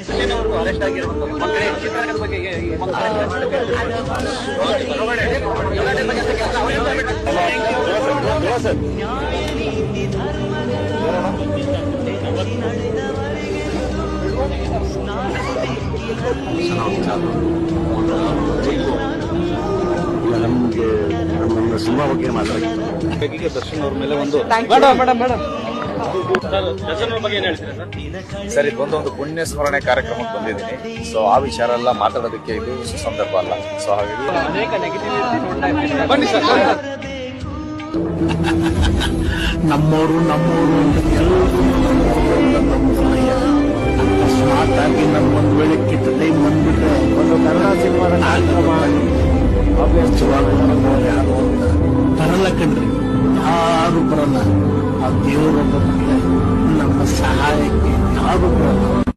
Sachin arrest ಆಗಿರುವಂತದ್ದು ಚಿತ್ರರಂಗದ ಬಗ್ಗೆ ನಮಗೆ ನಮ್ಮ ಸಿನಿಮಾ ಬಗ್ಗೆ ಮಾತಾಡಿ ದರ್ಶನ್ ಅವ್ರ ಮೇಲೆ ಒಂದು ದರ್ಶನ್ ಅವ್ರ ಬಗ್ಗೆ ಏನ್ ಹೇಳ್ತೀರಾ ಸರ್ ಇದೊಂದೊಂದು ಪುಣ್ಯ ಸ್ಮರಣೆ ಕಾರ್ಯಕ್ರಮಕ್ಕೆ ಬಂದಿದ್ದೀನಿ. ಸೊ ಆ ವಿಚಾರ ಎಲ್ಲ ಮಾತಾಡೋದಕ್ಕೆ ಇದು ಸಂದರ್ಭ ಅಲ್ಲ. ಸೊ ಹಾಗಾಗಿ ಅನೇಕ ನೆಗೆಟಿವಿಟಿ ಬನ್ನಿ ಸರ್ ನಮ್ಮವರು ಅಂತ ಎಲ್ಲರೂ ಅಕಸ್ಮಾತ್ ಆಗಿ ನಮ್ಮೊಂದು ವೇಳೆ ಕಿತ್ತ ಟೈಮ್ ಬಂದ್ಬಿಟ್ರೆ ಒಂದು ಕನ್ನಡ ಸಿನಿಮಾದ ಯಾರು ಬರಲ್ಲ ಕಣ್ರಿ, ಯಾರು ಬರಲ್ಲ. ಆ ದೇವರೊಬ್ಬ ನಮ್ಮ ಸಹಾಯಕ್ಕೆ ಯಾರು ಬರಲ್ಲ.